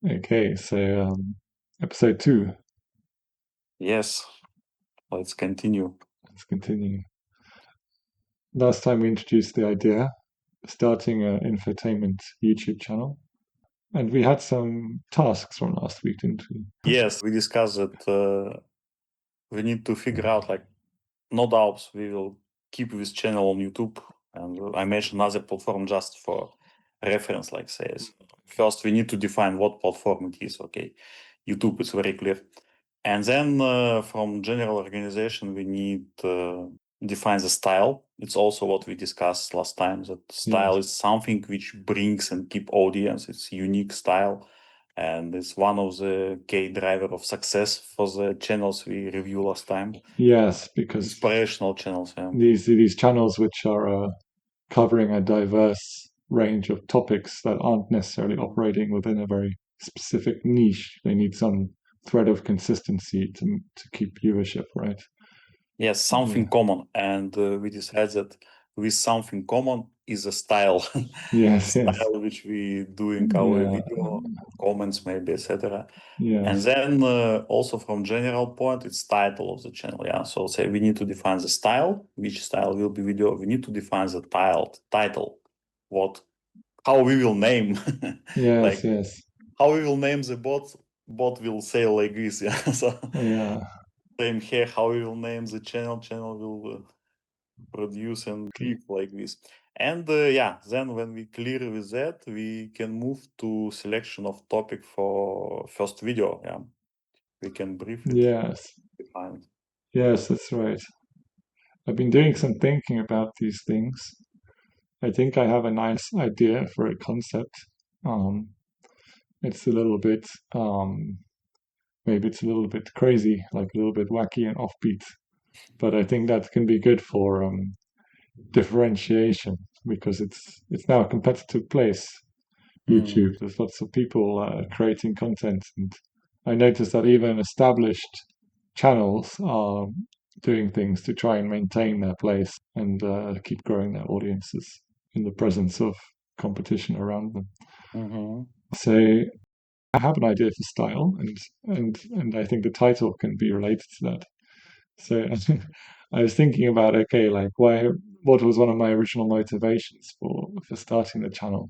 Okay, so episode 2. Yes, let's continue. Let's continue. Last time we introduced the idea of starting an infotainment YouTube channel, and we had some tasks from last week, didn't we? Yes, we discussed that we need to figure out, like, no doubts, we will keep this channel on YouTube, and I mentioned another platform just for reference, like says. First, we need to define what platform it is. Okay, YouTube is very clear. And then from general organization, we need define the style. It's also what we discussed last time, that style is something which brings and keep audience. It's unique style, and it's one of the key driver of success for the channels we review last time. Yes, because Inspirational channels. Yeah. these channels which are covering a diverse range of topics that aren't necessarily operating within a very specific niche. They need some thread of consistency to keep viewership, right? Yes, something Yeah. common, and we decided that with something common is a style, Yes, yes. style which we doing our Yeah, video comments, maybe, etc. And yes. then also from general point, it's title of the channel. Yeah, so say we need to define the style, which style will be video. We need to define the title, what, how we will name, Yes, like yes. how we will name the bot. Bot will say like this. Yeah, so Yeah. same here. How we will name the channel. Channel will produce and click like this. And yeah, then when we clear with that, we can move to selection of topic for first video. Yeah, we can brief it, Yes. define it. Yes, that's right. I've been doing some thinking about these things. I think I have a nice idea for a concept. Um, it's a little bit, maybe it's a little bit crazy, like a little bit wacky and offbeat, but I think that can be good for differentiation because it's now a competitive place. Mm. YouTube, there's lots of people creating content, and I noticed that even established channels are doing things to try and maintain their place and keep growing their audiences in the presence of competition around them. Mm-hmm. So I have an idea for style, and I think the title can be related to that. So I was thinking about, okay, like what was one of my original motivations for starting the channel,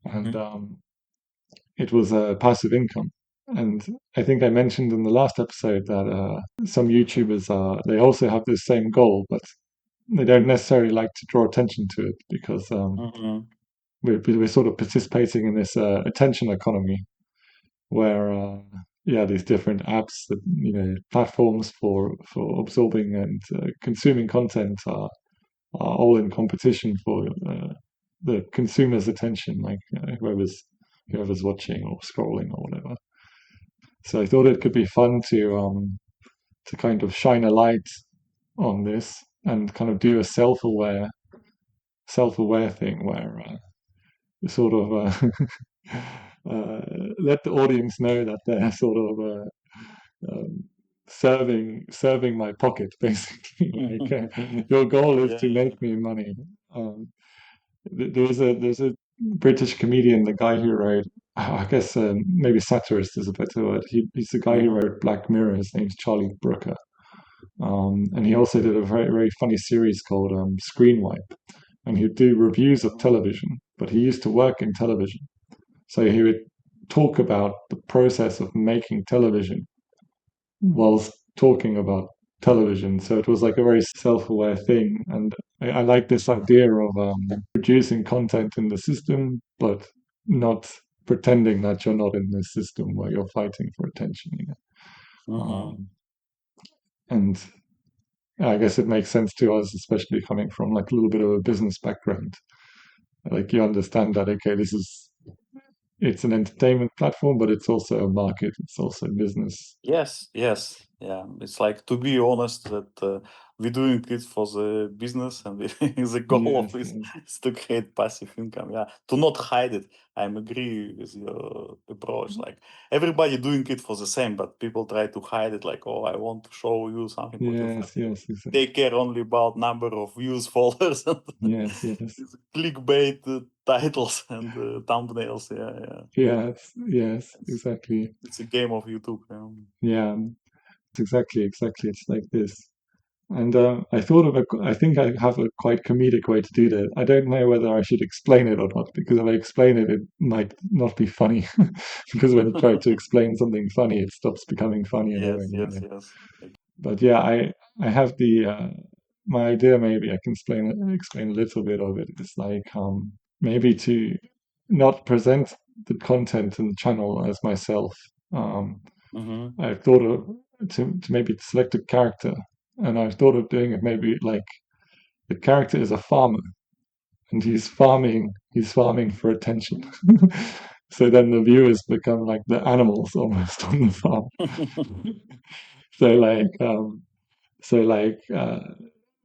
and it was a passive income. And I think I mentioned in the last episode that some YouTubers they also have this same goal, but they don't necessarily like to draw attention to it because Mm-hmm. we're sort of participating in this attention economy where yeah, these different apps, that platforms for absorbing and consuming content are all in competition for the consumer's attention, like whoever's watching or scrolling or whatever. So I thought it could be fun to kind of shine a light on this and kind of do a self-aware thing where you sort of let the audience know that they're sort of um, serving my pocket, basically. Like your goal is Yeah. to make me money. Um, there's a British comedian, the guy who wrote, I guess maybe satirist is a better word. He's the guy who Mm-hmm. wrote Black Mirror. His name's Charlie Brooker, and he also did a very very funny series called Screen Wipe, and he'd do reviews of television. But he used to work in television, so he would talk about the process of making television whilst talking about television. So it was like a very self-aware thing, and I like this idea of producing content in the system, but not pretending that you're not in the system where you're fighting for attention. Mm-hmm. And I guess it makes sense to us, especially coming from like a little bit of a business background. Like you understand that okay, it's an entertainment platform, but it's also a market. It's also business. Yes, yes, Yeah, it's like, to be honest, that we're doing it for the business, and the goal of Yes, this yes, is to create passive income. Yeah, to not hide it. I'm agree with your approach. Like, everybody doing it for the same, but people try to hide it. Like, oh, I want to show you something more different. yes, yes, exactly. They care only about number of views, followers, and Yes, yes, these clickbait titles and thumbnails. Yeah, yeah. yes, yes, It's exactly. it's a game of YouTube. Yeah. Yeah, it's exactly. It's like this. And I think I have a quite comedic way to do that. I don't know whether I should explain it or not, because if I explain it, it might not be funny. Because when you try to explain something funny, it stops becoming funny anyway, Yes, you yes, know. yes. But yeah, I have the my idea. Maybe I can explain a little bit of it. It's like maybe to not present the content in the channel as myself. Um, Mm-hmm. I've thought of to maybe select a character, and I've thought of doing it maybe like the character is a farmer, and he's farming for attention. So then the viewers become like the animals almost on the farm. So like so like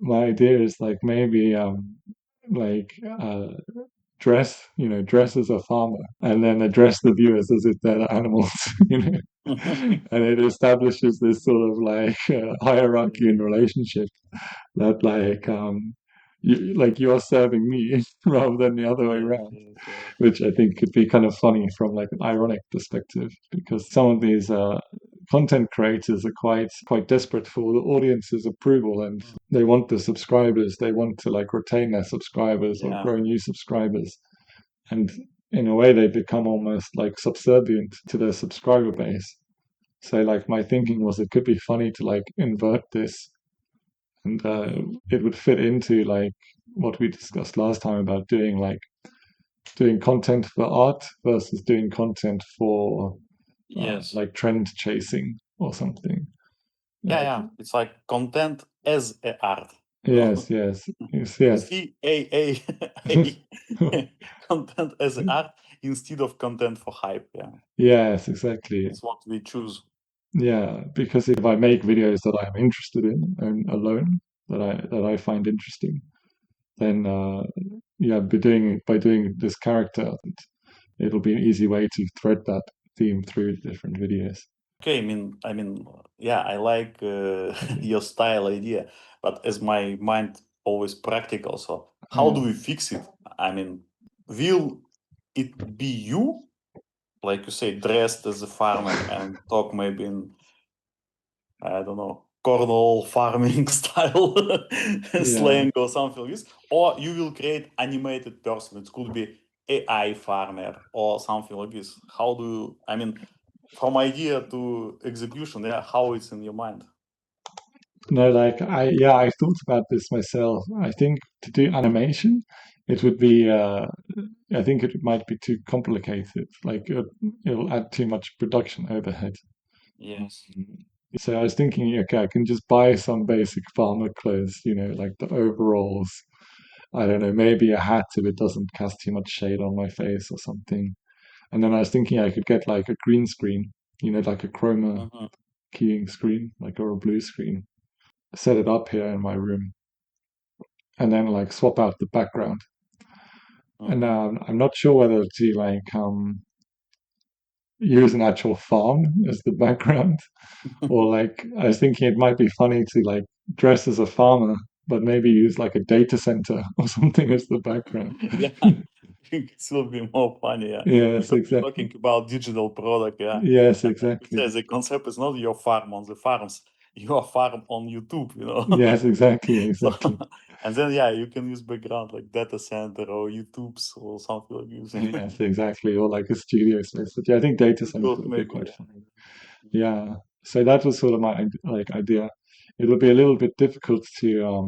my idea is like maybe like dress as a farmer, and then address the viewers as if they're animals, you know. And it establishes this sort of like hierarchy in relationship, that like you're serving me rather than the other way Yes, around, yes, yes. which I think could be kind of funny from like an ironic perspective, because some of these content creators are quite desperate for the audience's approval, and Mm. they want the subscribers, they want to like retain their subscribers or Yeah. grow new subscribers, and in a way they become almost like subservient to their subscriber base. So like my thinking was it could be funny to like invert this, and Mm-hmm. it would fit into like what we discussed last time about doing content for art versus doing content for Yes. like trend chasing or something. Yeah, Like yeah. It's like content as a art, you yes, know. yes, yes, You yes. see, content as art instead of content for hype. Yeah, Yes, exactly. it's what we choose. Yeah, because if I make videos that I'm interested in and alone, that I find interesting, then yeah, by doing this character, it'll be an easy way to thread that theme through different videos. Okay, yeah, I like your style idea, but as my mind always practical, so how do Yeah. we fix it? I mean, will it be you, like you say, dressed as a farmer and talk maybe in, I don't know, Cornwall farming style Yeah. slang or something like this, or you will create animated person. It could be AI farmer or something like this. How do you, from idea to execution, yeah, how it's in your mind? No, like I thought about this myself. I think to do animation, it would be I think it might be too complicated. Like it'll add too much production overhead. Yes. So I was thinking, okay, I can just buy some basic farmer clothes, like the overalls. I don't know, maybe a hat if it doesn't cast too much shade on my face or something. And then I was thinking I could get like a green screen, like a chroma Mm-hmm. keying screen, like or a blue screen. Set it up here in my room, and then like swap out the background. And Mm-hmm. I'm not sure whether to like use an actual farm as the background, or like I was thinking it might be funny to like dress as a farmer, but maybe use like a data center or something as the background. Yeah, I think it will be more funny, yeah, Yes, because we're exactly. talking about digital product, yeah. Yes, And like you exactly. say, the concept is not your farm on the farms, your farm on YouTube. Yes, exactly, So, exactly. and then yeah, you can use background like data center or YouTube's or something like this. Yes, exactly. Or like a studio space. But yeah, I think data center Studios would be maybe, quite yeah. funny. Yeah. So that was sort of my like idea. It would be a little bit difficult to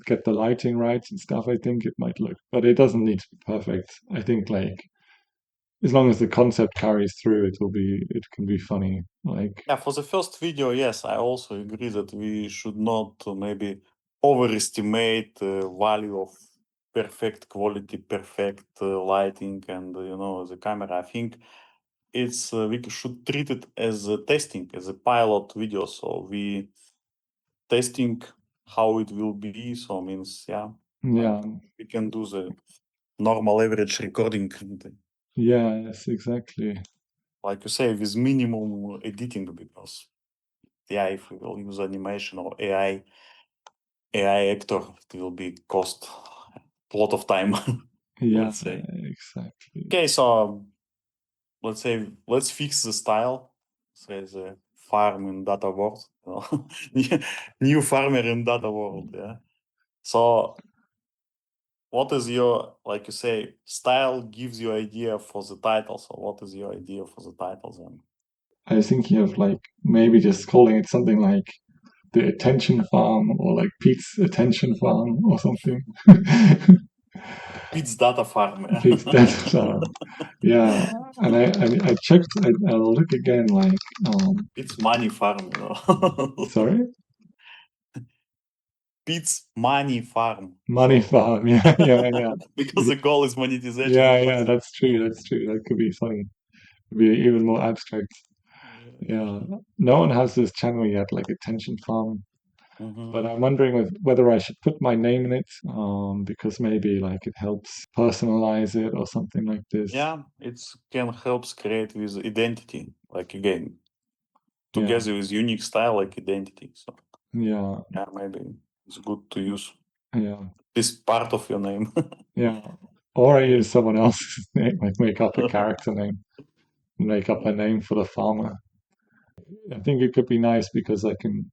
get the lighting right and stuff. I think it might look, but it doesn't need to be perfect. I think like as long as the concept carries through, it can be funny. Like Yeah, for the first video, yes, I also agree that we should not maybe overestimate the value of perfect quality, perfect lighting, and the camera. I think it's we should treat it as a testing, as a pilot video. So we testing how it will be. So means like Yeah, we can do the normal average recording, yes, exactly. like you say, with minimum editing, because if we will use animation or AI actor, it will be cost a lot of time. Yeah, Let's say. exactly. Okay, so let's say let's fix the style. Say the farm in data world, new farmer in data world. Yeah. So what is your, like you say, style gives you idea for the title. So what is your idea for the title then? I was thinking of like maybe just calling it something like the attention farm or like Pete's attention farm or something. Pete's data farm. Pete's data farm. Yeah, and I checked. I'll look again. Like, Pete's money farm. sorry, Pete's money farm. money So farm. Yeah, yeah, yeah, because the goal is monetization, yeah, we yeah. put it. That's true. That's true. That could be funny. Could be even more abstract. Yeah, no one has this channel yet, like attention farm. But Mhm. I'm wondering whether I should put my name in it, because maybe like it helps personalize it or something like this. Yeah, it can helps create with identity, like again, Yeah, together with unique style like identity. So yeah, maybe it's good to use yeah, this part of your name. yeah. Or I use someone else's name, like make up a character name, make up a name for the farmer. I think it could be nice because I can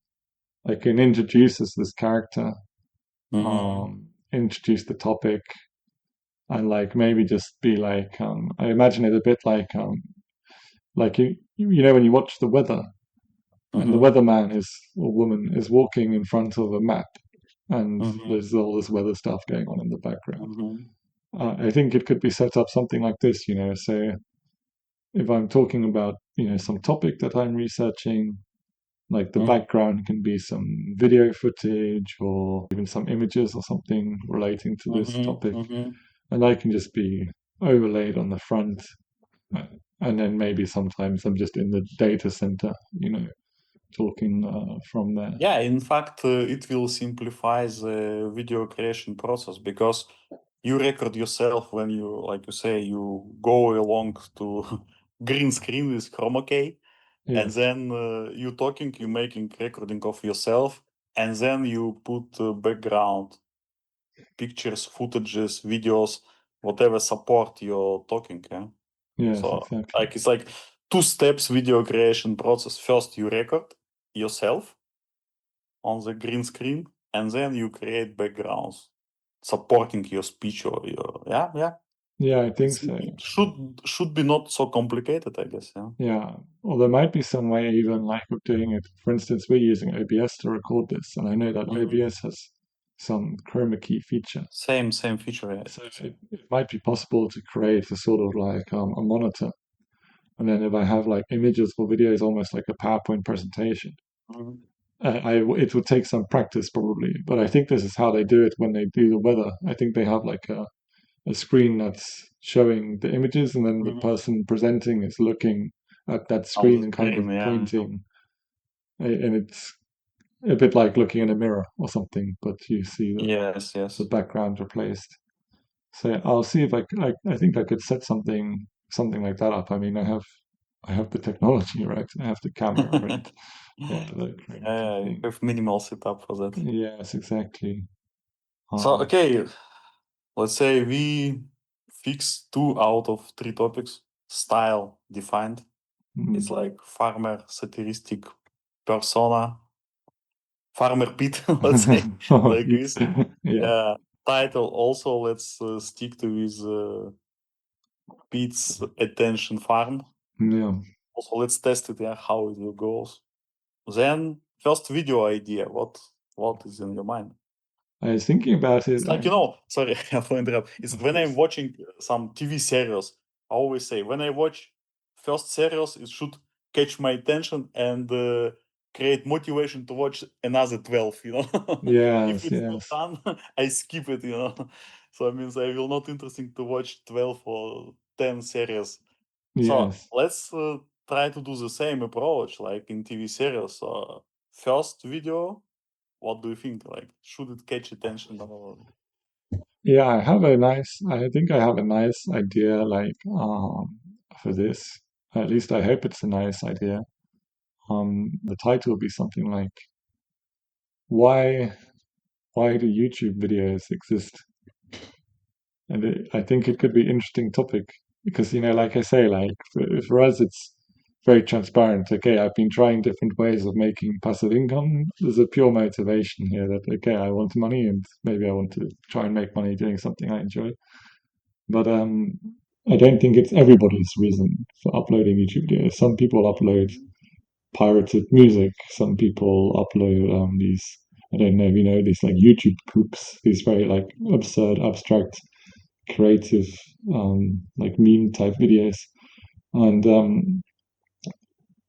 introduce this character, Mhm. introduce the topic, and like maybe just be like I imagine it a bit like you know when you watch the weather and the Mhm. weatherman is or woman is walking in front of a map and Mhm. there's all this weather stuff going on in the background. Mhm. I think it could be set up something like this, so if I'm talking about some topic that I'm researching, like the Mhm. background can be some video footage or even some images or something relating to this Mhm. topic, Mhm. and I can just be overlaid on the front. uh, And then maybe sometimes I'm just in the data center, talking from there. Yeah, in fact, it will simplify the video creation process because you record yourself when you, like you say, you go along to green screen with chroma key, and Yes, then you talking, you making recording of yourself, and then you put background pictures, footages, videos, whatever support you're talking. Yeah. yes, So exactly. like it's like two steps video creation process. First, you record yourself on the green screen, and then you create backgrounds supporting your speech or your Yeah, I think it's, so. it should be not so complicated, I guess. Yeah. Yeah, or there might be some way even like of doing it. For instance, we're using OBS to record this, and I know that Mhm. OBS has some chroma key feature. Same feature. Yeah. So it might be possible to create a sort of like a monitor. And then if I have like images or videos, almost like a PowerPoint presentation, Mhm. it would take some practice probably. But I think this is how they do it when they do the weather. I think they have like a screen that's showing the images, and then the Mhm. person presenting is looking at that On screen the and kind of screen, yeah. pointing. And it's a bit like looking in a mirror or something, but you see Yes, the yes. background replaced. So I'll see if I think I could set something like that up. I mean, I have the technology, right? I have the camera and yeah, the chroma key You thing. have minimal setup for that. Yes, exactly. So Um, okay, let's say we fix 2 out of 3 topics. Style defined. It's mm, like farmer, satiristic persona, farmer Pete, let's say, oh, like this. yeah, Yeah. Title also, let's stick to with Pete's attention farm. yeah. Also, let's test it, how it will go. Then, first video idea. What is in your mind? I was thinking about it. It's like, sorry, for interrupt. It's Of when I'm course. watching some TV series, I always say, when I watch first series, it should catch my attention and create motivation to watch another 12. If Yes, it's not yes. done, I skip it. So it means I will not interesting to watch 12 or 10 series. So Yes. let's try to do the same approach like in TV series. So first video, what do you think? Like, should it catch attention or? Yeah, I think I have a nice idea, like, for this. At least I hope it's a nice idea. The title will be something like, why, why do YouTube videos exist? And I think it could be an interesting topic because, like I say, like for us, it's very transparent. Okay, I've been trying different ways of making passive income. There's a pure motivation here that, okay, I want money and maybe I want to try and make money doing something I enjoy. But I don't think it's everybody's reason for uploading YouTube videos. Some people upload Mhm. pirated music. Some people upload these, I don't know if you know, these like YouTube poops, these very like absurd, abstract, creative, like meme type videos. And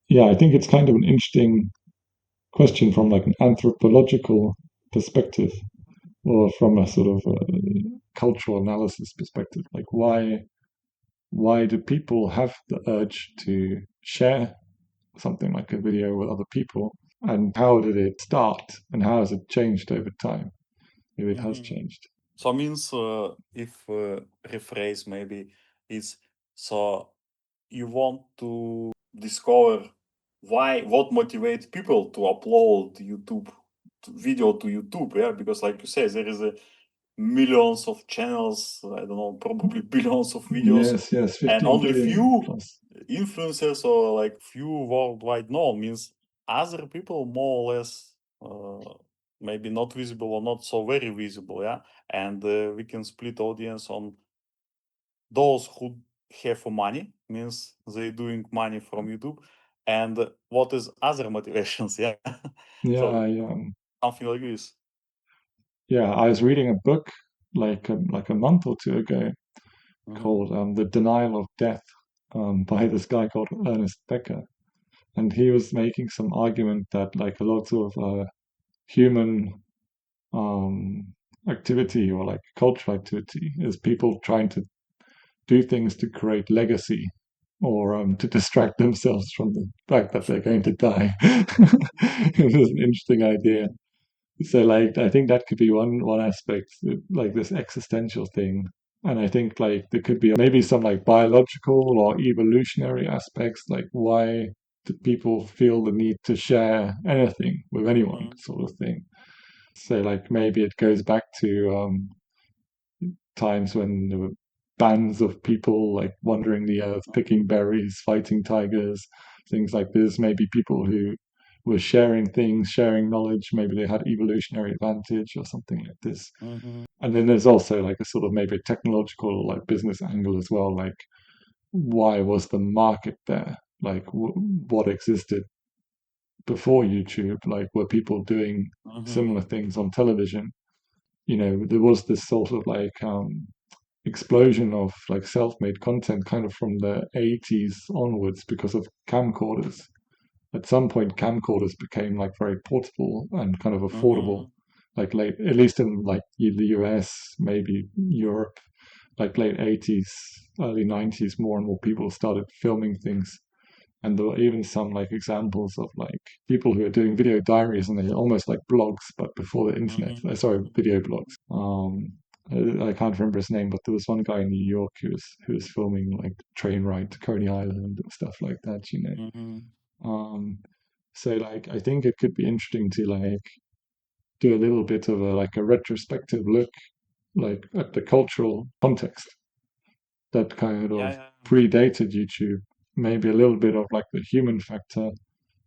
yeah, I think it's kind of an interesting question from like an anthropological perspective or from a sort of cultural analysis perspective. Like why do people have the urge to share something like a video with other people? And how did it start? And how has it changed over time? If it has Mhm. changed. So means if rephrase maybe is so you want to discover what motivates people to upload YouTube video to YouTube, yeah, because like you say, there is a millions of channels, I don't know, probably billions of videos, Yes, yes, and 15 only billion few plus. influencers or like few worldwide known means other people more or less maybe not visible or not so very visible, yeah, and we can split audience on those who have money means they doing money from YouTube, and what is other motivations, yeah. Yeah, So yeah, something like this. yeah. I was reading a book like a month or two ago Mm-hmm. called "The Denial of Death" by this guy called Ernest Becker, and he was making some argument that like a lot of human um, activity or like cultural activity is people trying to do things to create legacy or to distract themselves from the fact that they're going to die. It was an interesting idea. So, like, I think that could be one aspect, like this existential thing. And I think like there could be maybe some like biological or evolutionary aspects, like why do people feel the need to share anything with anyone, Mm-hmm. sort of thing. So, like, maybe it goes back to times when there were bands of people like wandering the earth, picking berries, fighting tigers, things like this. Maybe people who were sharing things, sharing knowledge. Maybe they had evolutionary advantage or something like this. Mm-hmm. And then there's also like a sort of maybe a technological like business angle as well. Like why was the market there? Like what existed before YouTube? Like were people doing similar Mm-hmm. things on television? There was this sort of like explosion of like self-made content kind of from the 80s onwards because of camcorders. At some point camcorders became like very portable and kind of affordable, Mm-hmm. like late, at least in like the US, maybe Europe, like late 80s, early 90s, more and more people started filming things. And there were even some like examples of like people who are doing video diaries and they're almost like blogs, but before the internet. Mm-hmm. Sorry, video blogs. I can't remember his name, but there was one guy in New York who was filming like train ride to Coney Island and stuff like that. Mm-hmm. Um, so like I think it could be interesting to like do a little bit of a like a retrospective look like at the cultural context that kind Yeah, of yeah. predated YouTube. Maybe a little bit of like the human factor,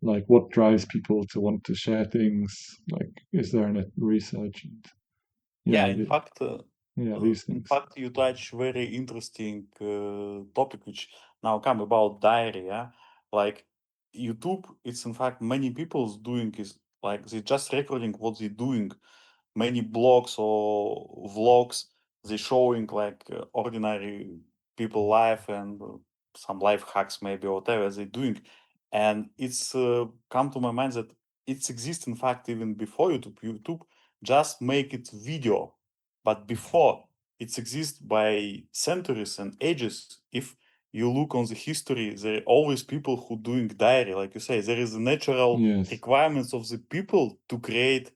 like what drives people to want to share things. Like, is there any research? And Yeah, yeah, these in things. fact, you touch very interesting topic, which now come about diary. Yeah, like YouTube, it's in fact many people's doing is like they just recording what they're doing. Many blogs or vlogs they showing like ordinary people life and some life hacks maybe or whatever they're doing, and it's come to my mind that it's exist in fact even before YouTube. YouTube just make it video, but before it exists by centuries and ages. If you look on the history, there are always people who doing diary, like you say. There is a natural Yes. requirements of the people to create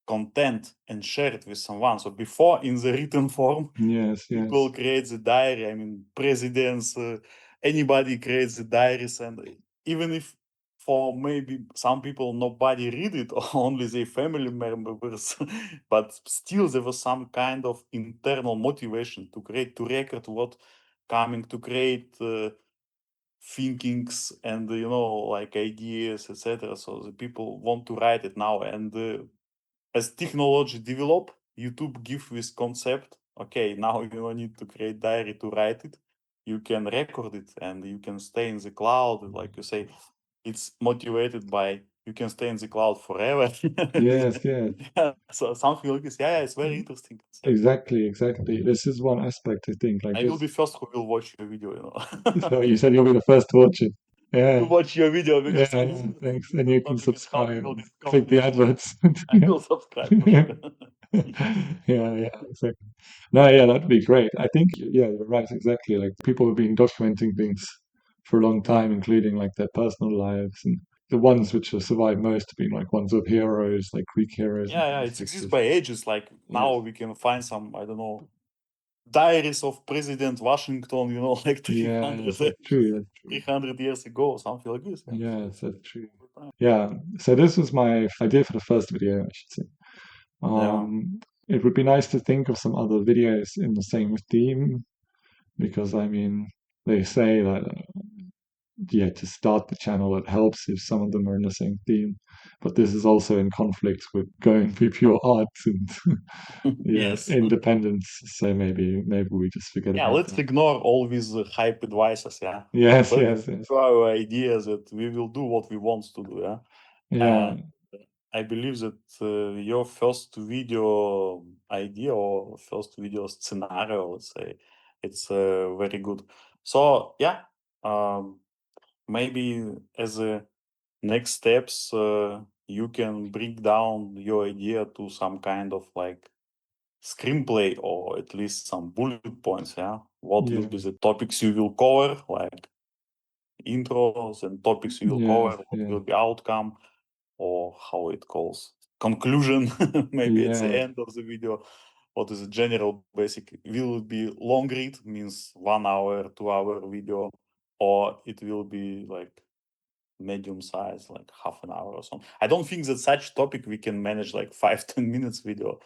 content and share it with someone. So before, in the written form, Yes. people Yes. create the diary. I mean, presidents, anybody creates the diaries, and even if for maybe some people nobody read it, or only their family members, but still there was some kind of internal motivation to create, to record what coming, to create thinkings and like ideas, etc. So the people want to write it now, and as technology develop, YouTube give this concept. Okay, now you don't need to create diary to write it. You can record it and you can stay in the cloud. Like you say, it's motivated by you can stay in the cloud forever. Yes. Yes. Yeah, so something like this. Yeah, it's very interesting concept. Exactly. Exactly. This is one aspect I think. Like I will just be first who will watch your video. so you said you'll be the first to watch it. To Yeah. watch your video Yeah. because Yeah. Thanks. And the you can topic is how we subscribe. will Click discover the video. adverts. I will subscribe for sure. Yeah, yeah, exactly. No, yeah, that'd be great. I think, yeah, you're right, exactly. Like people have been documenting things for a long time, Mhm. including like their personal lives, and the ones which have survived most have been like ones of heroes, like Greek heroes and Yeah, things it like exists this. by ages. Like Yes. now we can find some, I don't know, diaries of President Washington, like Yes, that's true. That's true. 300 years ago, something like this. Yeah. So Yes, it's that's true. all the time. Yeah. So this was my idea for the first video, I should say. Yeah. It would be nice to think of some other videos in the same theme because I mean, they say that yeah, to start the channel, it helps if some of them are in the same theme. But this is also in conflict with going for pure art and yeah, Yes. independence. So maybe we just forget Yeah, about let's that. ignore all these hype advices. Yeah. Yes, Let's yes, yes. do our ideas that we will do what we want to do. Yeah. Yeah, And I believe that your first video idea or first video scenario, let's say, it's very good. So yeah, um, maybe as a next steps, you can break down your idea to some kind of like screenplay or at least some bullet points. Yeah, what will be yes, the topics you will cover, like intros and topics you will yes, cover, what yes, will be outcome or how it calls conclusion maybe at the yes, end of the video. What is a general basic, will it be long read, means 1 hour 2 hour video, or it will be like medium size, like half an hour or something. I don't think that such topic we can manage like 5-10 minutes video.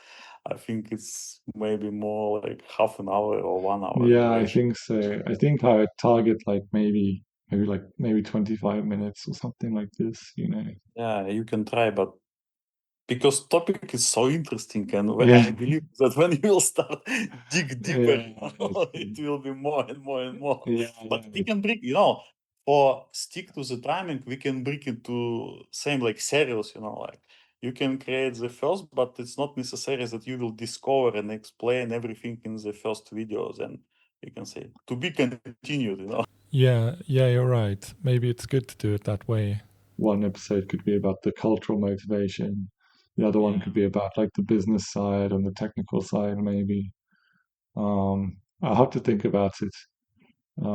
I think it's maybe more like half an hour or 1 hour yeah. I duration. think so. I think I would target like maybe 25 minutes or something like this. Yeah, you can try, but because topic is so interesting, and Yeah, I believe that when you will start dig deeper, yeah. I it see. will be more and more and more. Yeah, But we yeah. can break, for stick to the timing, we can break it to same like serials, like you can create the first, but it's not necessary that you will discover and explain everything in the first videos, and you can say to be continued. Yeah, yeah, you're right. Maybe it's good to do it that way. One episode could be about the cultural motivation. The other one Yeah. could be about like the business side and the technical side, maybe. I'll have to think about it.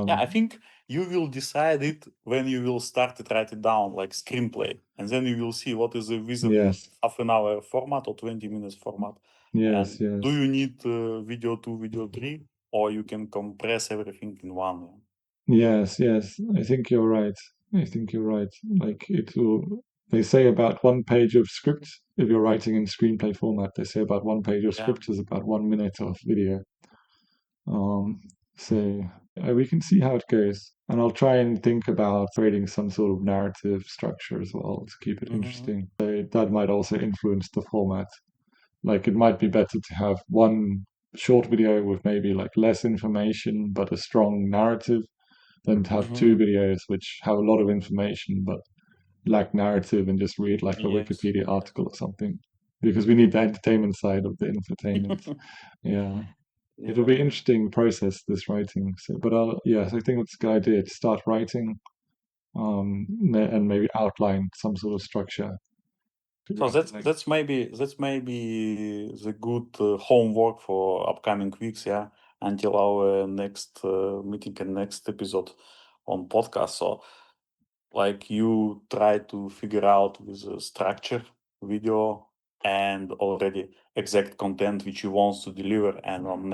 Yeah, I Um, think you will decide it when you will start to write it down, like screenplay, and then you will see what is a visible yes, half an hour format or 20 minutes format, yes, and do yes, you need video 2, video 3, or you can compress everything in one. yes, yes. I think you're right. I think you're right. Like it will. They say about one page of script. If you're writing in screenplay format, they say about one page of Yeah. script is about 1 minute of video. Um, so we can see how it goes. And I'll try and think about creating some sort of narrative structure as well to keep it Hmm. interesting. So that might also influence the format. Like it might be better to have one short video with maybe like less information but a strong narrative than to have two Hmm. videos which have a lot of information but lack narrative and just read like a Yes. Wikipedia Yes. article or something. Because we need the entertainment side of the entertainment. Yeah. It'll be Yeah. interesting process this writing. So, but yes, I think it's a good idea to start writing, and maybe outline some sort of structure to So write that's like. that's maybe that's maybe the good homework for upcoming weeks, yeah. until our next meeting and next episode on podcast. So, like, you try to figure out with a structure, video, and already exact content which you want to deliver. And on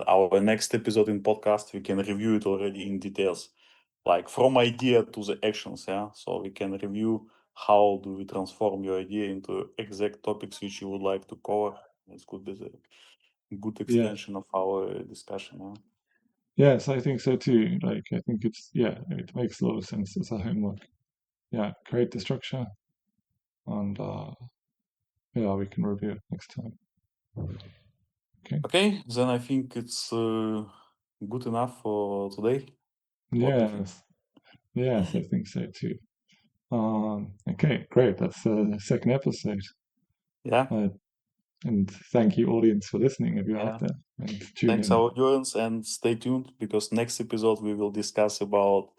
our next episode in podcast, we can review it already in details, like from idea to the actions. Yeah, so we can review how do we transform your idea into exact topics which you would like to cover. This could be the good extension of our discussion. Yeah? Yes, I think so too. Like, I think it makes a lot of sense as a homework. Yeah, create the structure, and we can review it next time. Okay, then I think it's good enough for today. What do you think? Yes, I think so too. Okay, great. That's the second episode. Yeah. And thank you, audience, for listening if you're out there. And tune Thanks, in. our audience, and stay tuned because next episode we will discuss about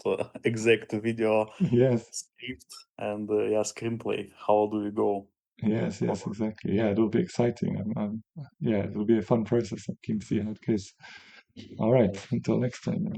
exact video Yes, script and screenplay. How do we go? yes, exactly. Yeah, it'll be exciting. It'll be a fun process. I'm keen to see how it goes. All right, until next time.